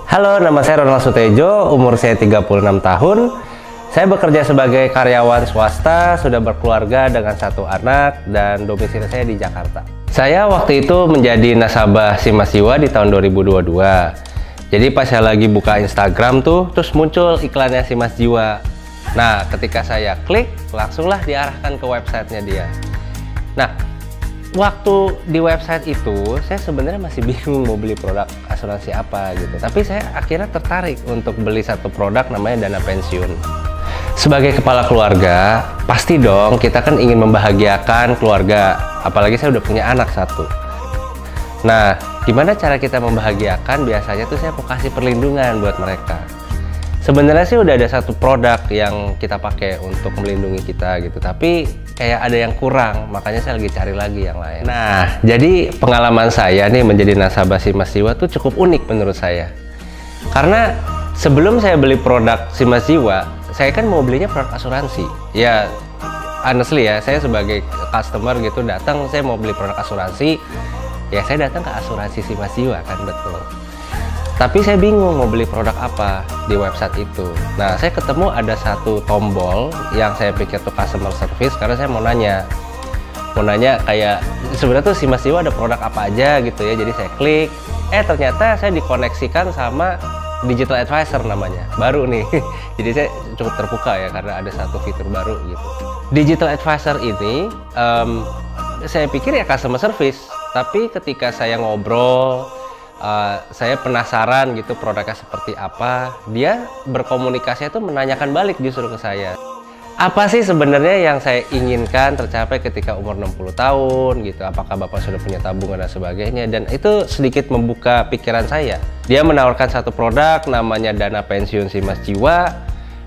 Halo, nama saya Ronald Sutejo, umur saya 36 tahun. Saya bekerja sebagai karyawan swasta, sudah berkeluarga dengan 1 anak, dan domisili saya di Jakarta. Saya waktu itu menjadi nasabah Simas Jiwa di tahun 2022. Jadi pas saya lagi buka Instagram tuh, terus muncul iklannya Simas Jiwa. Nah, ketika saya klik, langsunglah diarahkan ke websitenya dia. Nah, waktu di website itu, saya sebenarnya masih bingung mau beli produk asuransi apa gitu. Tapi saya akhirnya tertarik untuk beli satu produk namanya dana pensiun. Sebagai kepala keluarga, pasti dong kita kan ingin membahagiakan keluarga. Apalagi saya udah punya anak 1. Nah, gimana cara kita membahagiakan? Biasanya tuh saya mau kasih perlindungan buat mereka. Sebenarnya sih udah ada satu produk yang kita pakai untuk melindungi kita gitu, tapi kayak ada yang kurang, makanya saya lagi cari lagi yang lain. Nah, jadi pengalaman saya nih menjadi nasabah Simas Jiwa tuh cukup unik menurut saya. Karena sebelum saya beli produk Simas Jiwa, saya kan mau belinya produk asuransi. Ya, honestly ya, saya sebagai customer gitu datang, saya mau beli produk asuransi, ya saya datang ke asuransi Simas Jiwa kan, betul. Tapi saya bingung mau beli produk apa di website itu. Nah, saya ketemu ada satu tombol yang saya pikir tuh customer service, karena saya mau nanya kayak sebenarnya tuh Simas Jiwa ada produk apa aja gitu ya. Jadi saya klik, ternyata saya dikoneksikan sama digital advisor namanya, baru nih. Jadi saya cukup terbuka ya karena ada satu fitur baru gitu. Digital advisor ini saya pikir ya customer service, tapi ketika saya ngobrol, saya penasaran gitu produknya seperti apa, dia berkomunikasi itu menanyakan balik justru ke saya. Apa sih sebenarnya yang saya inginkan tercapai ketika umur 60 tahun gitu, apakah Bapak sudah punya tabungan dan sebagainya, dan itu sedikit membuka pikiran saya. Dia menawarkan satu produk namanya dana pensiun Simas Jiwa,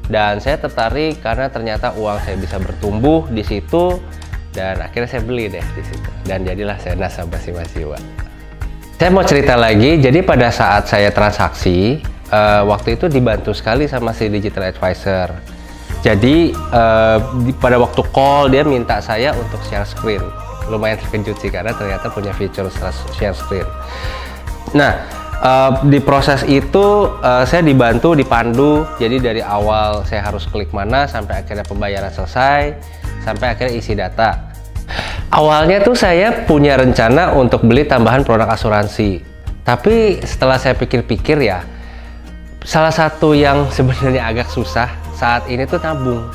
dan saya tertarik karena ternyata uang saya bisa bertumbuh di situ, dan akhirnya saya beli deh di situ, dan jadilah saya nasabah Simas Jiwa. Saya mau cerita lagi, jadi pada saat saya transaksi, waktu itu dibantu sekali sama si digital advisor. Jadi pada waktu call dia minta saya untuk share screen. Lumayan terkejut sih karena ternyata punya fitur share screen. Nah, di proses itu saya dibantu, dipandu. Jadi dari awal saya harus klik mana sampai akhirnya pembayaran selesai, sampai akhirnya isi data. Awalnya tuh saya punya rencana untuk beli tambahan produk asuransi. Tapi setelah saya pikir-pikir ya, salah satu yang sebenarnya agak susah saat ini tuh nabung.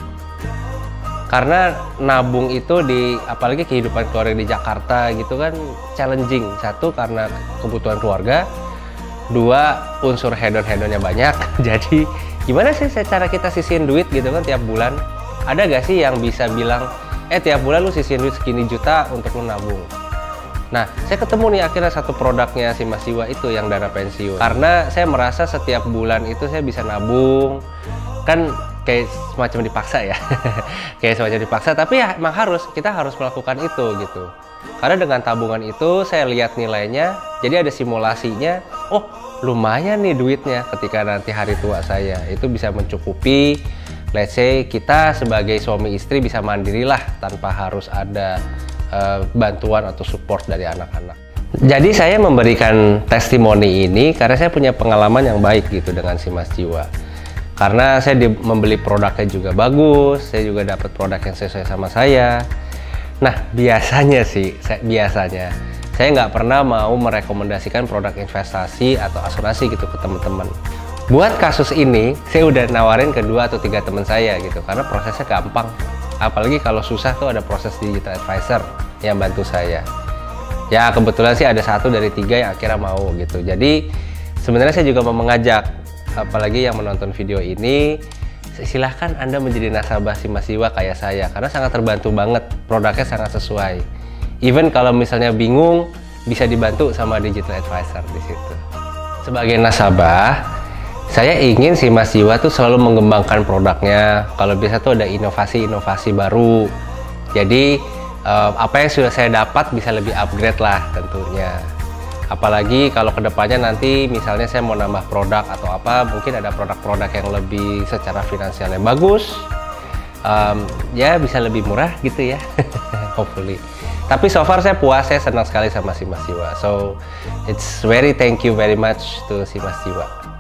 Karena nabung itu apalagi kehidupan keluarga di Jakarta gitu kan challenging. 1, karena kebutuhan keluarga. 2, unsur hedon-hedonnya banyak. Jadi gimana sih cara kita sisihin duit gitu kan tiap bulan? Ada gak sih yang bisa bilang, tiap bulan lu sisihin duit segini juta untuk lu nabung? Nah, saya ketemu nih akhirnya satu produknya Simas Jiwa itu yang dana pensiun. Karena saya merasa setiap bulan itu saya bisa nabung. Kan kayak semacam dipaksa ya. Kayak semacam dipaksa, tapi ya emang kita harus melakukan itu gitu. Karena dengan tabungan itu saya lihat nilainya, jadi ada simulasinya. Oh, lumayan nih duitnya ketika nanti hari tua saya. Itu bisa mencukupi, let's say kita sebagai suami istri bisa mandirilah tanpa harus ada bantuan atau support dari anak-anak. Jadi saya memberikan testimoni ini karena saya punya pengalaman yang baik gitu dengan Simas Jiwa. Karena saya membeli produknya juga bagus, saya juga dapat produk yang sesuai sama saya. Nah, biasanya saya nggak pernah mau merekomendasikan produk investasi atau asuransi gitu ke teman-teman. Buat kasus ini, saya udah nawarin ke 2 atau 3 teman saya gitu, karena prosesnya gampang. Apalagi kalau susah tuh ada proses digital advisor yang bantu saya. Ya kebetulan sih ada 1 dari 3 yang akhirnya mau gitu. Jadi sebenarnya saya juga mau mengajak, apalagi yang menonton video ini, silahkan Anda menjadi nasabah Simas Jiwa kayak saya, karena sangat terbantu banget, produknya sangat sesuai. Even kalau misalnya bingung, bisa dibantu sama digital advisor di situ. Sebagai nasabah, saya ingin Simas Jiwa tuh selalu mengembangkan produknya. Kalau bisa tuh ada inovasi-inovasi baru. Jadi apa yang sudah saya dapat bisa lebih upgrade lah tentunya. Apalagi kalau kedepannya nanti misalnya saya mau nambah produk atau apa, mungkin ada produk-produk yang lebih secara finansialnya bagus, ya bisa lebih murah gitu ya, hopefully. Tapi so far saya puas, saya senang sekali sama Simas Jiwa. So it's thank you very much to Simas Jiwa.